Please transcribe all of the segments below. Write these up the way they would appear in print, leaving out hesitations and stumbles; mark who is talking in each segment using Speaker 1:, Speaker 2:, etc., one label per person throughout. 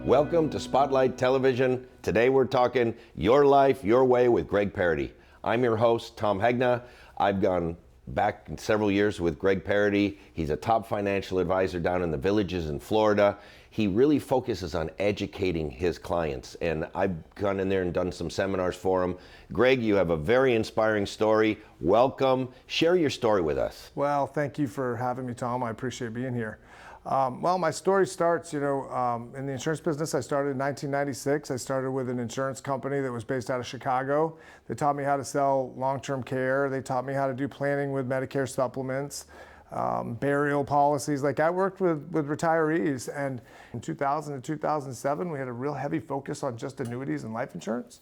Speaker 1: Welcome to Spotlight Television. Today we're talking Your Life, Your Way with Greg Parity. I'm your host, Tom Hegna. I've gone back several years with Greg Parity. He's a top financial advisor down in the Villages in Florida. He really focuses on educating his clients, and I've gone in there and done some seminars for him. Greg, you have a very inspiring story. Welcome. Share your story with us.
Speaker 2: Well, thank you for having me, Tom. I appreciate being here. Well, my story starts, in the insurance business. I started in 1996. I started with an insurance company that was based out of Chicago. They taught me how to sell long-term care. They taught me how to do planning with Medicare supplements, burial policies. Like, I worked with retirees. And in 2000 to 2007, we had a real heavy focus on just annuities and life insurance.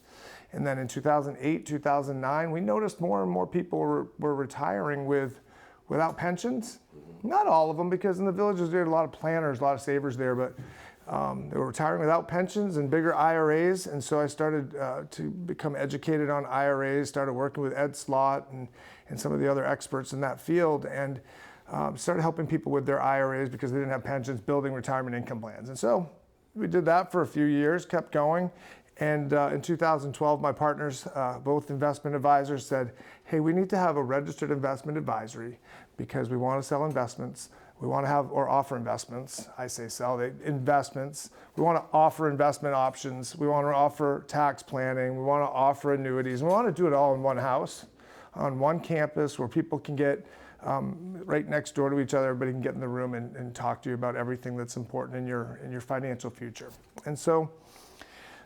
Speaker 2: And then in 2008, 2009, we noticed more and more people were retiring without pensions. Not all of them, because in the Villages there are a lot of planners, a lot of savers there, but they were retiring without pensions and bigger IRAs. And so I started to become educated on IRAs, started working with Ed Slott and some of the other experts in that field, and started helping people with their IRAs because they didn't have pensions, building retirement income plans. And so we did that for a few years, kept going. And in 2012, my partners, both investment advisors, said, hey, we need to have a registered investment advisory because we want to sell investments. We want to have or offer investments. I say sell, investments. We want to offer investment options. We want to offer tax planning. We want to offer annuities. We want to do it all in one house, on one campus where people can get right next door to each other. Everybody can get in the room and talk to you about everything that's important in your financial future. And so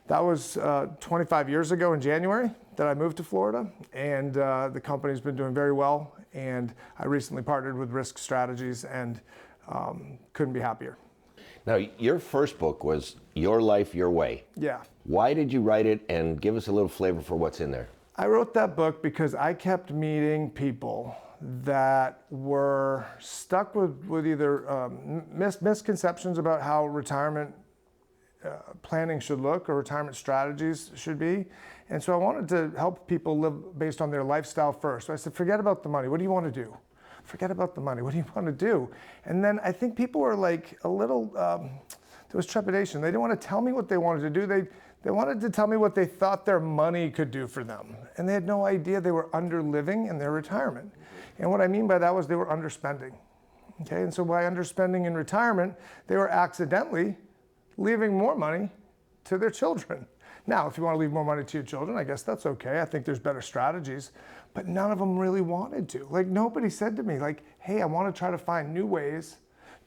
Speaker 2: that was 25 years ago in January that I moved to Florida, and the company's been doing very well. And I recently partnered with Risk Strategies, and couldn't be happier.
Speaker 1: Now, your first book was Your Life, Your Way.
Speaker 2: Yeah.
Speaker 1: Why did you write it, and give us a little flavor for what's in there?
Speaker 2: I wrote that book because I kept meeting people that were stuck with either misconceptions about how retirement planning should look or retirement strategies should be. And so I wanted to help people live based on their lifestyle first. So I said, forget about the money. What do you want to do? Forget about the money. What do you want to do? And then I think people were like a little, there was trepidation. They didn't want to tell me what they wanted to do. They wanted to tell me what they thought their money could do for them. And they had no idea they were underliving in their retirement. And what I mean by that was they were underspending. Okay, and so by underspending in retirement, they were accidentally leaving more money to their children. Now, if you want to leave more money to your children, I guess that's okay. I think there's better strategies, but none of them really wanted to. Like, nobody said to me, like, hey, I want to try to find new ways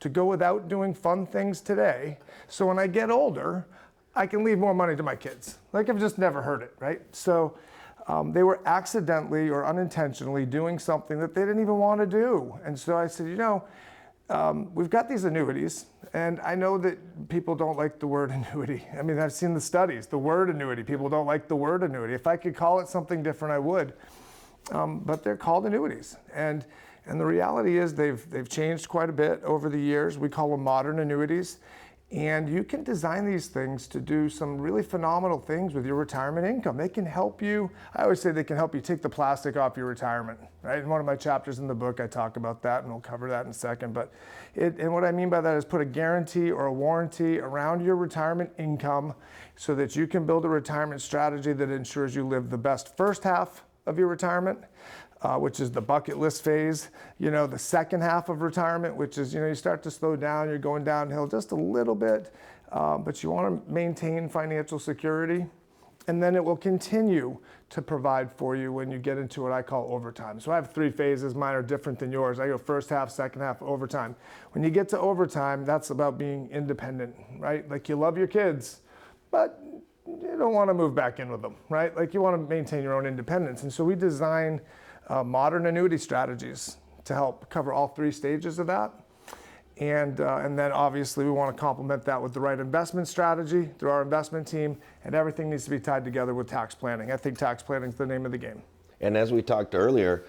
Speaker 2: to go without doing fun things today, so when I get older, I can leave more money to my kids. Like, I've just never heard it, right? So they were accidentally or unintentionally doing something that they didn't even want to do. And so I said, we've got these annuities, and I know that people don't like the word annuity. I mean, I've seen the studies, the word annuity. People don't like the word annuity. If I could call it something different, I would. But they're called annuities. And the reality is they've changed quite a bit over the years. We call them modern annuities. And you can design these things to do some really phenomenal things with your retirement income. They can help you. I always say they can help you take the plastic off your retirement, right? In one of my chapters in the book, I talk about that, and we'll cover that in a second. But and what I mean by that is put a guarantee or a warranty around your retirement income so that you can build a retirement strategy that ensures you live the best first half of your retirement, which is the bucket list phase, the second half of retirement, which is, you start to slow down, you're going downhill just a little bit, but you want to maintain financial security. And then it will continue to provide for you when you get into what I call overtime. So I have 3 phases. Mine are different than yours. I go first half, second half, overtime. When you get to overtime, that's about being independent, right? Like, you love your kids, but you don't want to move back in with them, right? Like, you want to maintain your own independence. And so we design modern annuity strategies to help cover all 3 stages of that. And then obviously we want to complement that with the right investment strategy through our investment team, and everything needs to be tied together with tax planning. I think tax planning is the name of the game.
Speaker 1: And as we talked earlier,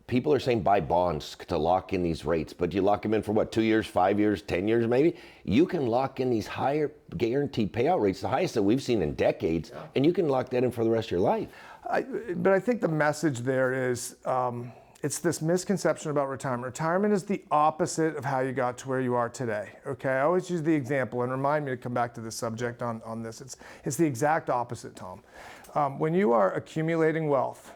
Speaker 1: people are saying buy bonds to lock in these rates, but you lock them in for what, 2 years, 5 years, 10 years maybe? You can lock in these higher guaranteed payout rates, the highest that we've seen in decades, and you can lock that in for the rest of your life.
Speaker 2: But I think the message there is, It's this misconception about retirement. Retirement is the opposite of how you got to where you are today. Okay, I always use the example, and remind me to come back to this subject on this. It's the exact opposite, Tom. When you are accumulating wealth,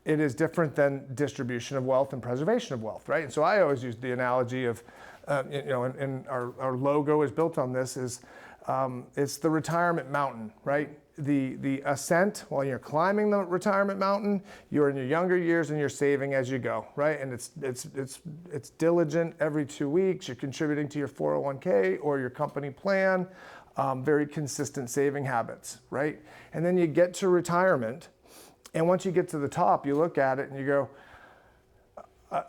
Speaker 2: it is different than distribution of wealth and preservation of wealth, right? And so I always use the analogy of, and our logo is built on this, is it's the retirement mountain, right? The ascent, while you're climbing the retirement mountain, you're in your younger years and you're saving as you go, right? And it's diligent every 2 weeks. You're contributing to your 401k or your company plan, very consistent saving habits, right? And then you get to retirement, and once you get to the top, you look at it and you go,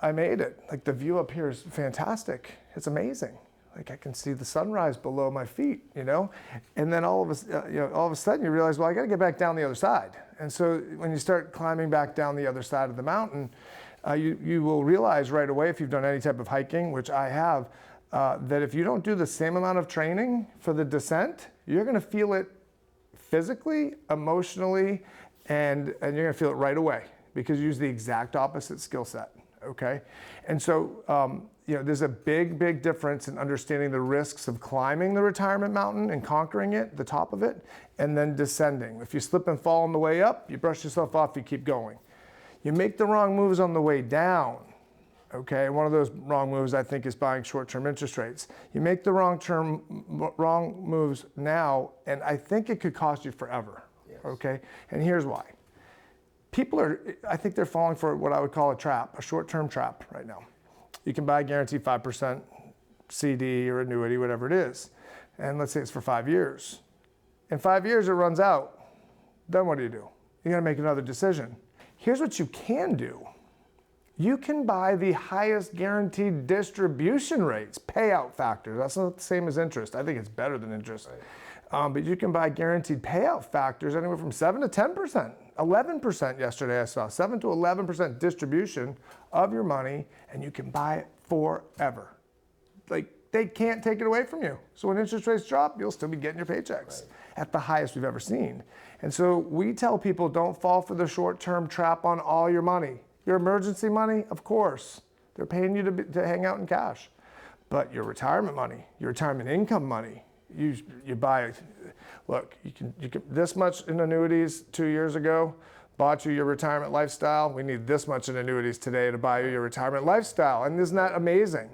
Speaker 2: I made it. Like, the view up here is fantastic. It's amazing. Like, I can see the sunrise below my feet, you know? And then all of a sudden you realize, well, I got to get back down the other side. And so when you start climbing back down the other side of the mountain, you will realize right away, if you've done any type of hiking, which I have, that if you don't do the same amount of training for the descent, you're going to feel it physically, emotionally, and you're going to feel it right away, because you use the exact opposite skill set. Okay, and so there's a big difference in understanding the risks of climbing the retirement mountain and conquering it, the top of it, and then descending. If you slip and fall on the way up, you brush yourself off, you keep going. You make the wrong moves on the way down. Okay, one of those wrong moves, I think, is buying short-term interest rates. You make the wrong moves now, and I think it could cost you forever. Yes. Okay, and here's why. I think they're falling for what I would call a trap, a short-term trap right now. You can buy a guaranteed 5% CD or annuity, whatever it is. And let's say it's for 5 years. In 5 years, it runs out. Then what do? You got to make another decision. Here's what you can do. You can buy the highest guaranteed distribution rates, payout factors. That's not the same as interest. I think it's better than interest. Right. But you can buy guaranteed payout factors anywhere from 7 to 10%. 11% yesterday I saw, 7 to 11% distribution of your money, and you can buy it forever. Like, they can't take it away from you. So when interest rates drop, you'll still be getting your paychecks at the highest we've ever seen. And so we tell people, don't fall for the short-term trap on all your money. Your emergency money, of course, they're paying you to hang out in cash. But your retirement money, your retirement income money, you buy, look, you can this much in annuities 2 years ago bought you your retirement lifestyle. We need this much in annuities today to buy you your retirement lifestyle. And isn't that amazing?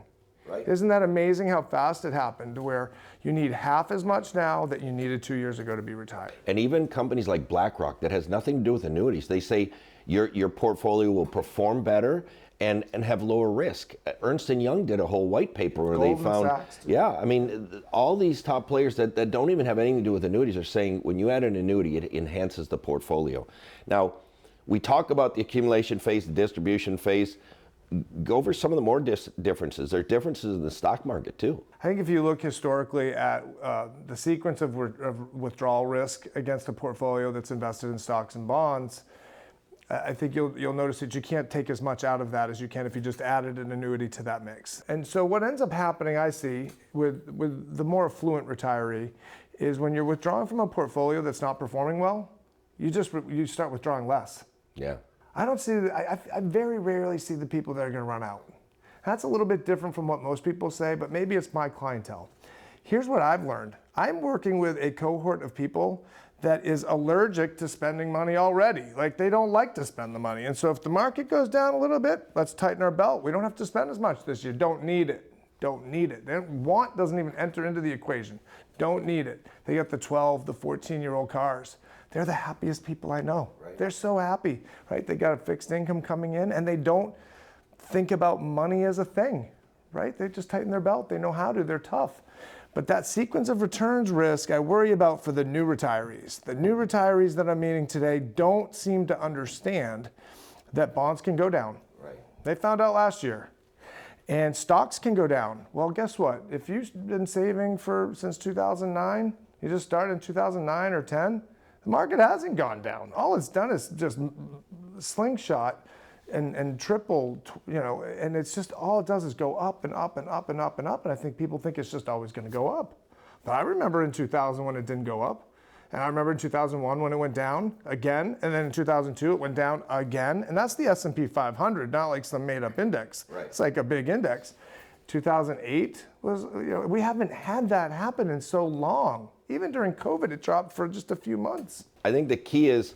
Speaker 2: Right. Isn't that amazing how fast it happened, where you need half as much now that you needed 2 years ago to be retired?
Speaker 1: And even companies like BlackRock, that has nothing to do with annuities, they say your portfolio will perform better and have lower risk. Ernst & Young did a whole white paper where they found, I mean, all these top players that don't even have anything to do with annuities are saying when you add an annuity, it enhances the portfolio. Now, we talk about the accumulation phase, the distribution phase. Go over some of the more differences. There are differences in the stock market too.
Speaker 2: I think if you look historically at the sequence of withdrawal risk against a portfolio that's invested in stocks and bonds, I think you'll notice that you can't take as much out of that as you can if you just added an annuity to that mix. And so what ends up happening, I see, with the more affluent retiree, is when you're withdrawing from a portfolio that's not performing well, you start withdrawing less.
Speaker 1: Yeah.
Speaker 2: I don't see, I very rarely see the people that are going to run out. That's a little bit different from what most people say, but maybe it's my clientele. Here's what I've learned. I'm working with a cohort of people that is allergic to spending money already. Like, they don't like to spend the money. And so if the market goes down a little bit, let's tighten our belt. We don't have to spend as much this year. Don't need it. Don't need it. Want doesn't even enter into the equation. Don't need it. They got the 12, the 14-year-old cars. They're the happiest people I know. Right. They're so happy, right? They got a fixed income coming in, and they don't think about money as a thing, right? They just tighten their belt. They know how to. They're tough. But that sequence of returns risk, I worry about for the new retirees. The new retirees that I'm meeting today don't seem to understand that bonds can go down. Right. They found out last year. And stocks can go down. Well, guess what? If you've been saving since 2009, you just started in 2009 or 10, the market hasn't gone down. All it's done is just slingshot and triple, and it's just, all it does is go up and up and up and up and up. And I think people think it's just always going to go up. But I remember in 2000 when it didn't go up. And I remember in 2001 when it went down again, and then in 2002 it went down again. And that's the S&P 500, not like some made up index.
Speaker 1: Right.
Speaker 2: It's like a big index. 2008 was, we haven't had that happen in so long. Even during COVID, it dropped for just a few months.
Speaker 1: I think the key is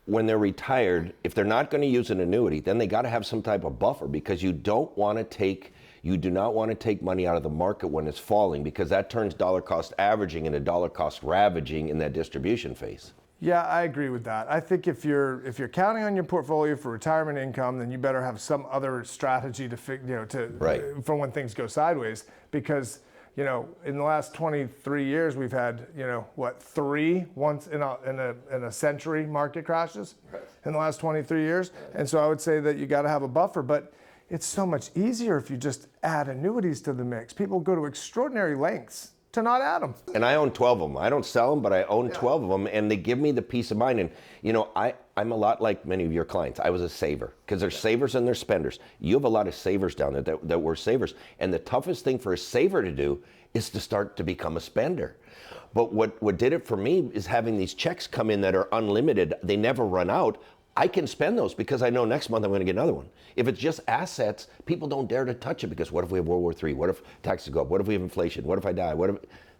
Speaker 1: when they're retired, if they're not going to use an annuity, then they got to have some type of buffer, because you do not want to take money out of the market when it's falling, because that turns dollar cost averaging into dollar cost ravaging in that distribution phase.
Speaker 2: Yeah, I agree with that. I think if you're counting on your portfolio for retirement income, then you better have some other strategy for when things go sideways. Because in the last 23 years, we've had 3 once in a century market crashes in the last 23 years, and so I would say that you got to have a buffer. But it's so much easier if you just add annuities to the mix. People go to extraordinary lengths to not add them.
Speaker 1: And I own 12 of them. I don't sell them, but I own 12 of them, and they give me the peace of mind. And I'm a lot like many of your clients. I was a saver, because there's savers and there's spenders. You have a lot of savers down there that were savers. And the toughest thing for a saver to do is to start to become a spender. But what did it for me is having these checks come in that are unlimited. They never run out. I can spend those because I know next month I'm going to get another one. If it's just assets, people don't dare to touch it, because what if we have World War III? What if taxes go up? What if we have inflation? What if I die?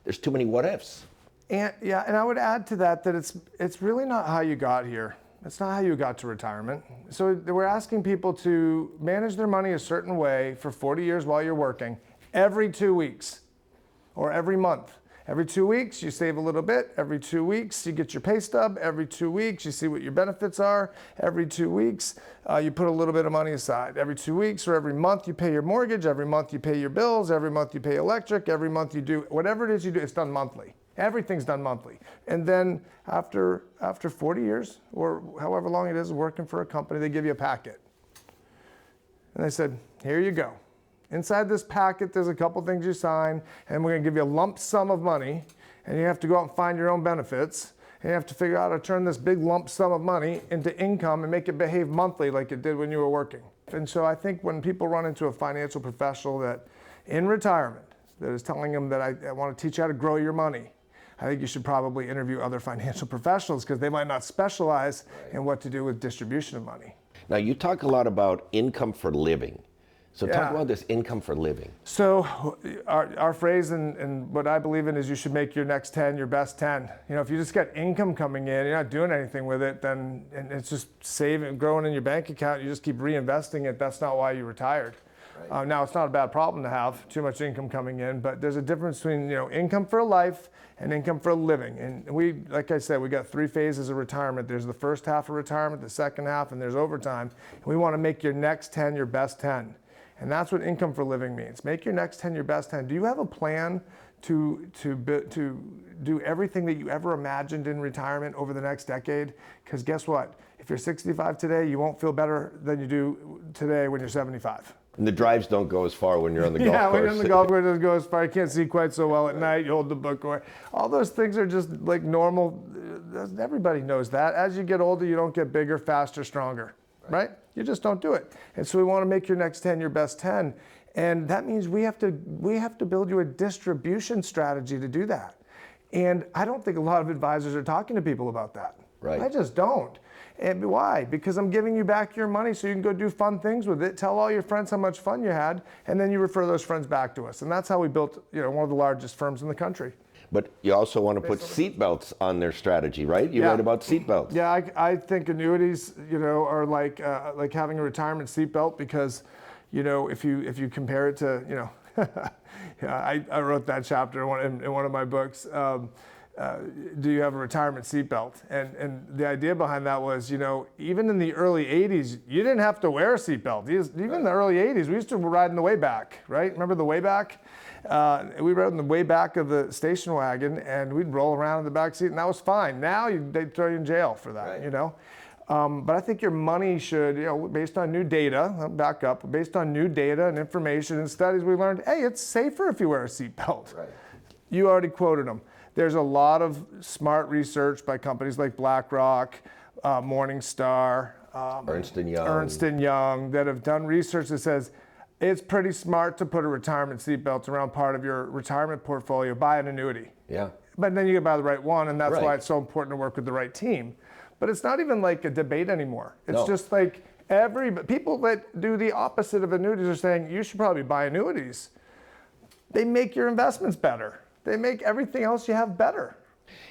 Speaker 1: There's too many what ifs.
Speaker 2: And I would add to that it's really not how you got here. It's not how you got to retirement. So we're asking people to manage their money a certain way for 40 years while you're working, every 2 weeks or every month. Every 2 weeks, you save a little bit. Every 2 weeks, you get your pay stub. Every 2 weeks, you see what your benefits are. Every 2 weeks, you put a little bit of money aside. Every 2 weeks or every month, you pay your mortgage. Every month, you pay your bills. Every month, you pay electric. Every month, you do whatever it is you do. It's done monthly. Everything's done monthly. And then after 40 years, or however long it is working for a company, they give you a packet. And they said, here you go. Inside this packet, there's a couple things you sign, and we're going to give you a lump sum of money, and you have to go out and find your own benefits, and you have to figure out how to turn this big lump sum of money into income and make it behave monthly like it did when you were working. And so I think when people run into a financial professional that in retirement that is telling them that I want to teach you how to grow your money, I think you should probably interview other financial professionals, because they might not specialize in what to do with distribution of money.
Speaker 1: Now, you talk a lot about income for living. So talk about this income for living.
Speaker 2: So our phrase and what I believe in is you should make your next 10 your best 10. If you just get income coming in, you're not doing anything with it, then and it's just saving, growing in your bank account, you just keep reinvesting it. That's not why you retired. Right. Now, it's not a bad problem to have too much income coming in, but there's a difference between income for a life and income for a living. And we, like I said, we got 3 phases of retirement. There's the first half of retirement, the second half, and there's overtime. And we want to make your next 10 your best 10. And that's what income for living means. Make your next 10 your best 10. Do you have a plan to do everything that you ever imagined in retirement over the next decade? Because guess what? If you're 65 today, you won't feel better than you do today when you're 75.
Speaker 1: And the drives don't go as far when you're on the golf course.
Speaker 2: Yeah, when you're on the golf course, it doesn't go as far. You can't see quite so well at night. You hold the book away. All those things are just like normal. Everybody knows that. As you get older, you don't get bigger, faster, stronger, right? You just don't do it. And so we want to make your next 10 your best 10. And that means we have to build you a distribution strategy to do that. And I don't think a lot of advisors are talking to people about that.
Speaker 1: Right.
Speaker 2: I just don't. And why? Because I'm giving you back your money so you can go do fun things with it. Tell all your friends how much fun you had, and then you refer those friends back to us. And that's how we built, one of the largest firms in the country.
Speaker 1: But you also want to put seatbelts on their strategy, right? You write about seatbelts.
Speaker 2: Yeah, I think annuities, are like having a retirement seatbelt, because, if you compare it to, I wrote that chapter in one of my books. Do you have a retirement seatbelt? And the idea behind that was, even in the early 80s, you didn't have to wear a seatbelt. Even in the early 80s, we used to ride in the way back, right? Remember the way back? We rode in the way back of the station wagon, and we'd roll around in the back seat, and that was fine. Now they'd throw you in jail for that, But I think your money should, based on new data, I'll back up, based on new data and information and studies, we learned, hey, it's safer if you wear a seatbelt. Right. You already quoted them. There's a lot of smart research by companies like BlackRock, Morningstar, Ernst & Young that have done research that says it's pretty smart to put a retirement seatbelt around part of your retirement portfolio. Buy an annuity.
Speaker 1: Yeah.
Speaker 2: but then you gotta buy the right one, and that's
Speaker 1: Right.
Speaker 2: why it's so important to work with the right team. But it's not even like a debate anymore. It's
Speaker 1: No.
Speaker 2: just like people that do the opposite of annuities are saying you should probably buy annuities. They make your investments better. They make everything else you have better.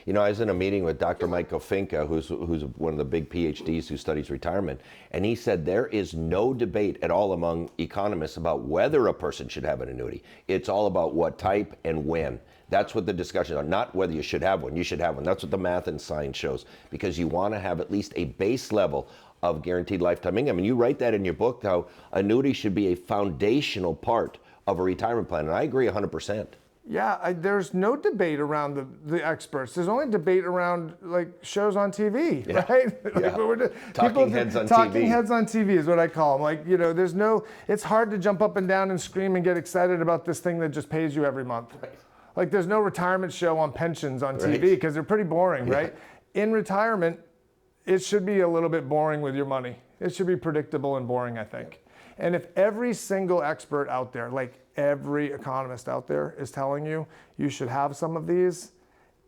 Speaker 1: You know, I was in a meeting with Dr. Michael Finka, who's one of the big PhDs who studies retirement, and he said there is no debate at all among economists about whether a person should have an annuity. It's all about what type and when. That's what the discussion is, not whether you should have one. You should have one. That's what the math and science shows, because you want to have at least a base level of guaranteed lifetime income. And you write that in your book, how annuity should be a foundational part of a retirement plan. And I agree 100%.
Speaker 2: Yeah, there's no debate around the experts. There's only debate around like shows on TV,
Speaker 1: Yeah.
Speaker 2: right?
Speaker 1: Yeah.
Speaker 2: Like,
Speaker 1: Talking heads on
Speaker 2: talking
Speaker 1: TV.
Speaker 2: heads on TV is what I call them. Like, there's no. It's hard to jump up and down and scream and get excited about this thing that just pays you every month.
Speaker 1: Right.
Speaker 2: Like, there's no retirement show on pensions on
Speaker 1: Right.
Speaker 2: TV because they're pretty boring,
Speaker 1: Yeah.
Speaker 2: right? In retirement, it should be a little bit boring with your money. It should be predictable and boring, I think. And if every single expert out there, like every economist out there, is telling you you should have some of these,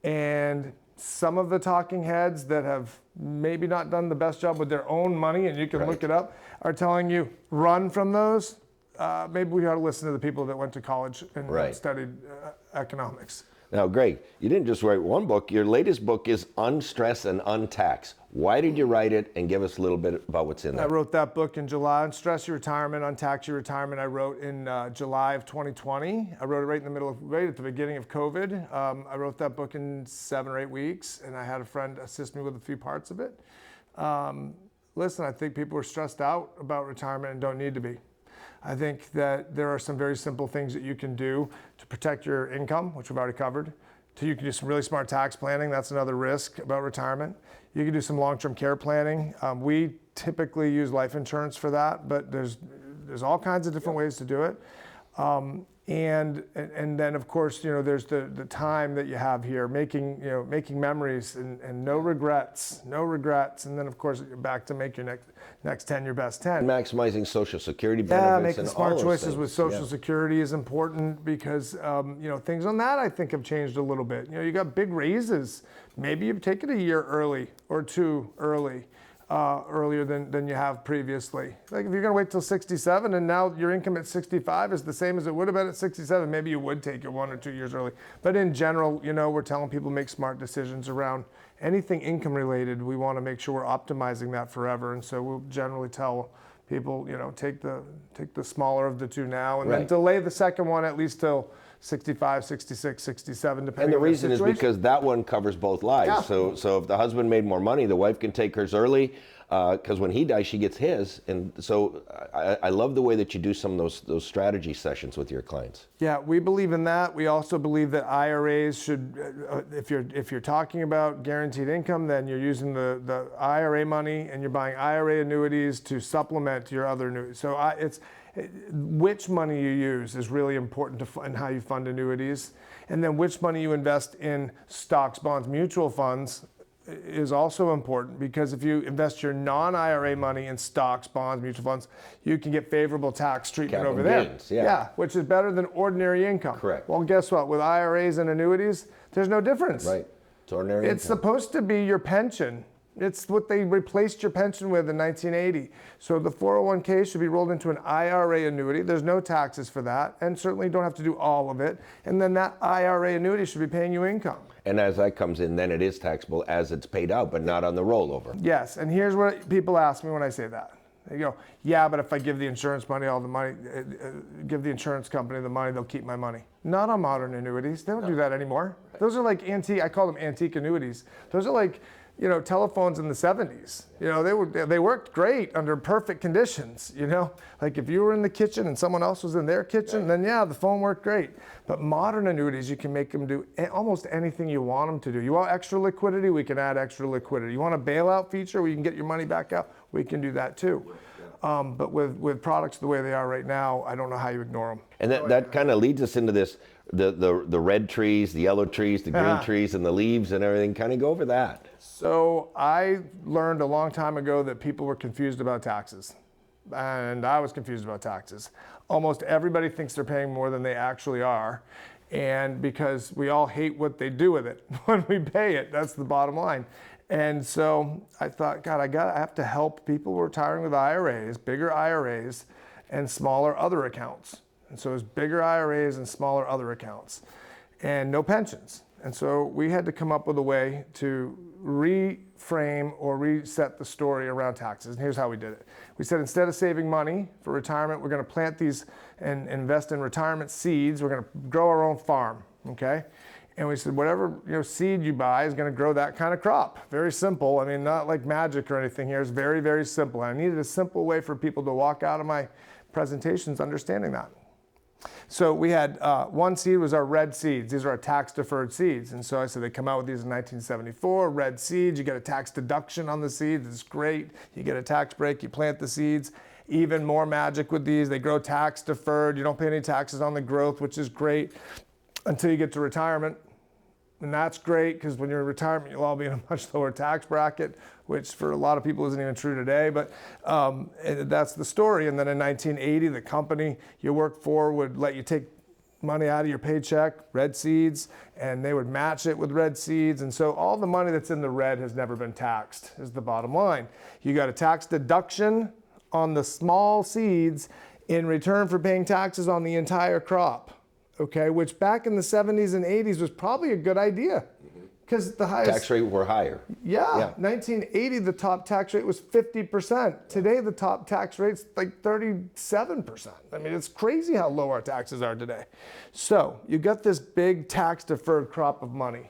Speaker 2: and some of the talking heads that have maybe not done the best job with their own money, and you can look it up, are telling you run from those, maybe we ought to listen to the people that went to college and
Speaker 1: Right.
Speaker 2: studied economics.
Speaker 1: Now, Greg, you didn't just write one book. Your latest book is Unstress and Untax. Why did you write it? And give us a little bit about what's in
Speaker 2: I
Speaker 1: there.
Speaker 2: wrote that book in July. Unstress Your Retirement, Untax Your Retirement. I wrote in July of 2020. I wrote it right at the beginning of COVID. I wrote that book in 7 or 8 weeks, and I had a friend assist me with a few parts of it. Listen, I think people are stressed out about retirement and don't need to be. I think that there are some very simple things that you can do to protect your income, which we've already covered. You can do some really smart tax planning. That's another risk about retirement. You can do some long-term care planning. We typically use life insurance for that, but there's all kinds of different ways to do it. And then of course, there's the time that you have here, making memories and no regrets. And then of course, back to make your next 10 your best 10.
Speaker 1: Maximizing Social Security
Speaker 2: Yeah,
Speaker 1: benefits
Speaker 2: making
Speaker 1: and all
Speaker 2: smart
Speaker 1: those
Speaker 2: choices
Speaker 1: things.
Speaker 2: with Social
Speaker 1: Yeah.
Speaker 2: Security is important because things on that I think have changed a little bit. You got big raises. Maybe you've taken a year early or two early. Earlier than you have previously. Like if you're gonna wait till 67 and now your income at 65 is the same as it would have been at 67, maybe you would take it 1 or 2 years early. But in general, we're telling people to make smart decisions around anything income related. We wanna make sure we're optimizing that forever. And so we'll generally tell people, take the smaller of the two now and then
Speaker 1: Right.
Speaker 2: delay the second one at least till 65, 66, 67, depending
Speaker 1: And the
Speaker 2: on
Speaker 1: reason is
Speaker 2: situation.
Speaker 1: because that one covers both lives.
Speaker 2: Yeah.
Speaker 1: So if the husband made more money, the wife can take hers early, because when he dies, she gets his. And so I love the way that you do some of those strategy sessions with your clients.
Speaker 2: Yeah, we believe in that. We also believe that IRAs should, if you're talking about guaranteed income, then you're using the IRA money and you're buying IRA annuities to supplement your other annuities. So which money you use is really important in how you fund annuities. And then which money you invest in stocks, bonds, mutual funds is also important, because if you invest your non-IRA money in stocks, bonds, mutual funds, you can get favorable tax treatment
Speaker 1: Capital
Speaker 2: over there.
Speaker 1: gains, yeah.
Speaker 2: Which is better than ordinary income.
Speaker 1: Correct.
Speaker 2: Well, guess what? With IRAs and annuities, there's no difference.
Speaker 1: Right. It's ordinary
Speaker 2: It's
Speaker 1: income.
Speaker 2: supposed to be your pension. It's what they replaced your pension with in 1980. So the 401k should be rolled into an IRA annuity. There's no taxes for that, and certainly don't have to do all of it. And then that IRA annuity should be paying you income.
Speaker 1: And as that comes in, then it is taxable as it's paid out, but not on the rollover.
Speaker 2: Yes, and here's what people ask me when I say that. They go, yeah, but if I give the insurance money all the money, give the insurance company the money, they'll keep my money. Not on modern annuities. They don't do that anymore. Those are like I call them antique annuities. Those are like, telephones in the 70s. They worked great under perfect conditions, Like if you were in the kitchen and someone else was in their kitchen, then yeah, the phone worked great. But modern annuities, you can make them do almost anything you want them to do. You want extra liquidity, we can add extra liquidity. You want a bailout feature where you can get your money back out, we can do that too. But with products the way they are right now, I don't know how you ignore them.
Speaker 1: And that kind of leads us into this, the red trees, the yellow trees, the green trees, and the leaves and everything. Kind of go over that.
Speaker 2: So I learned a long time ago that people were confused about taxes. And I was confused about taxes. Almost everybody thinks they're paying more than they actually are. And because we all hate what they do with it when we pay it, that's the bottom line. And so I thought, God, I have to help people retiring with IRAs, bigger IRAs, and smaller other accounts. And so it's bigger IRAs and smaller other accounts, and no pensions. And so we had to come up with a way to reframe or reset the story around taxes. And here's how we did it. We said, instead of saving money for retirement, we're going to plant these and invest in retirement seeds. We're going to grow our own farm, okay? And we said, whatever seed you buy is going to grow that kind of crop. Very simple. I mean, not like magic or anything here. It's very, very simple. I needed a simple way for people to walk out of my presentations understanding that. So we had one seed was our red seeds. These are our tax-deferred seeds. And so I said they come out with these in 1974, red seeds. You get a tax deduction on the seeds. It's great. You get a tax break. You plant the seeds. Even more magic with these. They grow tax-deferred. You don't pay any taxes on the growth, which is great until you get to retirement. And that's great because when you're in retirement, you'll all be in a much lower tax bracket, which for a lot of people isn't even true today, but that's the story. And then in 1980, the company you worked for would let you take money out of your paycheck, red seeds, and they would match it with red seeds. And so all the money that's in the red has never been taxed, is the bottom line. You got a tax deduction on the small seeds in return for paying taxes on the entire crop. Okay, which back in the 70s and 80s was probably a good idea because the highest
Speaker 1: Tax rate were higher.
Speaker 2: Yeah, 1980 the top tax rate was 50%. Today the top tax rate's like 37%. I mean, it's crazy how low our taxes are today. So you got this big tax deferred crop of money,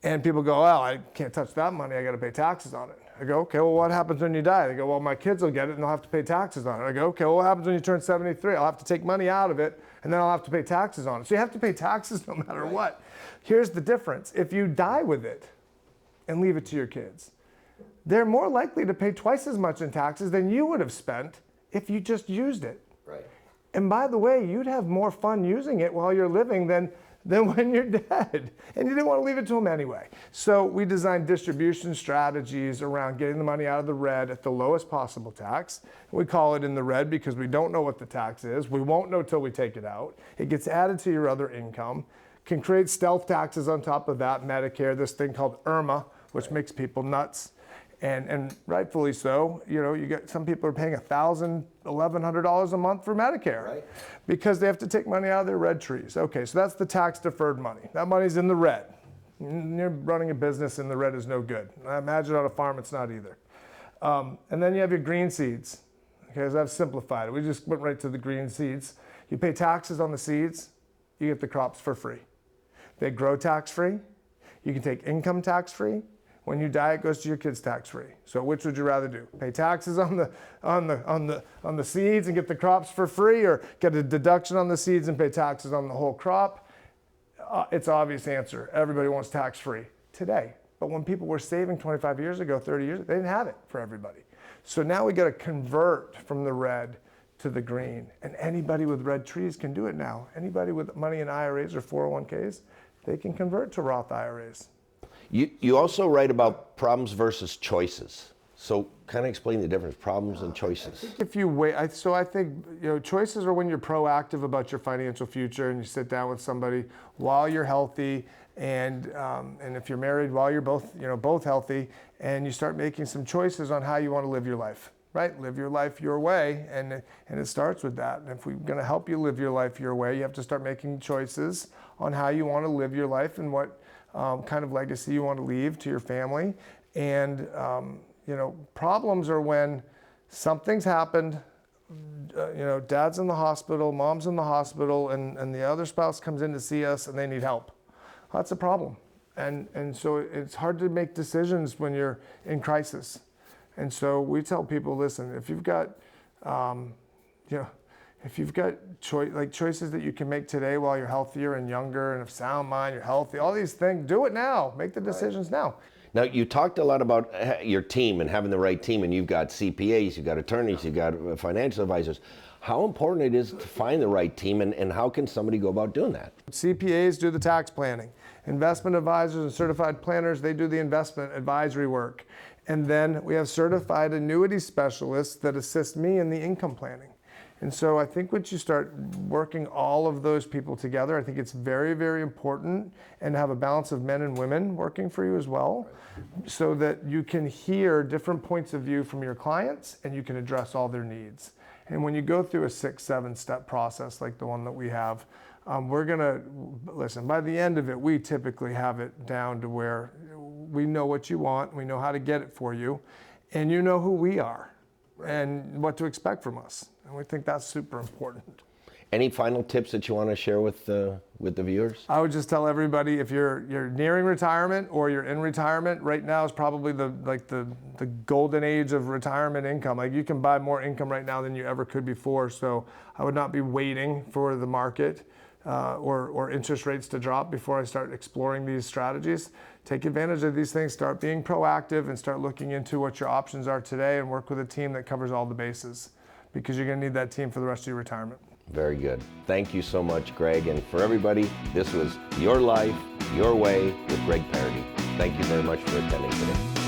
Speaker 2: and people go, "Well, I can't touch that money. I got to pay taxes on it." I go, "Okay, well, what happens when you die?" They go, "Well, my kids will get it and they'll have to pay taxes on it." I go, "Okay, well, what happens when you turn 73? I'll have to take money out of it and then I'll have to pay taxes on it." So you have to pay taxes no matter what. Here's the difference. If you die with it and leave it to your kids, they're more likely to pay twice as much in taxes than you would have spent if you just used it.
Speaker 1: Right.
Speaker 2: And by the way, you'd have more fun using it while you're living than when you're dead. And you didn't want to leave it to them anyway. So we designed distribution strategies around getting the money out of the red at the lowest possible tax. We call it in the red because we don't know what the tax is. We won't know till we take it out. It gets added to your other income. Can create stealth taxes on top of that, Medicare, this thing called IRMA, which makes people nuts. And rightfully so. You get some people are paying $1,000, $1,100 a month for Medicare,
Speaker 1: right,
Speaker 2: because they have to take money out of their red trees. Okay, so that's the tax deferred money. That money's in the red. You're running a business and the red is no good. I imagine on a farm it's not either. And then you have your green seeds. Okay, as I've simplified it, we just went right to the green seeds. You pay taxes on the seeds, you get the crops for free. They grow tax free. You can take income tax free. When you die, it goes to your kids tax free. So which would you rather do? Pay taxes on the seeds and get the crops for free, or get a deduction on the seeds and pay taxes on the whole crop? It's an obvious answer. Everybody wants tax free today. But when people were saving 25 years ago, 30 years ago, they didn't have it for everybody. So now we got to convert from the red to the green. And anybody with red trees can do it now. Anybody with money in IRAs or 401ks, they can convert to Roth IRAs.
Speaker 1: You also write about problems versus choices. So kind of explain the difference, problems and choices.
Speaker 2: If you wait, I think choices are when you're proactive about your financial future and you sit down with somebody while you're healthy, and if you're married, while you're both healthy, and you start making some choices on how you want to live your life. Right? Live your life your way, and it starts with that. And if we're going to help you live your life your way, you have to start making choices on how you want to live your life and what kind of legacy you want to leave to your family. And problems are when something's happened, dad's in the hospital, mom's in the hospital, and the other spouse comes in to see us and they need help. That's a problem. And so it's hard to make decisions when you're in crisis. And so we tell people, listen, if you've got, choices that you can make today while you're healthier and younger and of sound mind, you're healthy, all these things, do it now. Make the decisions now.
Speaker 1: Now, you talked a lot about your team and having the right team, and you've got CPAs, you've got attorneys, you've got financial advisors. How important it is to find the right team, and how can somebody go about doing that?
Speaker 2: CPAs do the tax planning. Investment advisors and certified planners, they do the investment advisory work. And then we have certified annuity specialists that assist me in the income planning. And so I think once you start working all of those people together, I think it's very, very important, and to have a balance of men and women working for you as well, so that you can hear different points of view from your clients and you can address all their needs. And when you go through a 6, 7-step process like the one that we have, we're gonna, listen, by the end of it, we typically have it down to where we know what you want, we know how to get it for you, and you know who we are and what to expect from us. And we think that's super important.
Speaker 1: Any final tips that you want to share with the viewers?
Speaker 2: I would just tell everybody, if you're nearing retirement or you're in retirement, right now is probably the golden age of retirement income. Like, you can buy more income right now than you ever could before. So I would not be waiting for the market or interest rates to drop before I start exploring these strategies. Take advantage of these things, start being proactive, and start looking into what your options are today, and work with a team that covers all the bases, because you're going to need that team for the rest of your retirement.
Speaker 1: Very good. Thank you so much, Greg. And for everybody, this was Your Life, Your Way with Greg Parity. Thank you very much for attending today.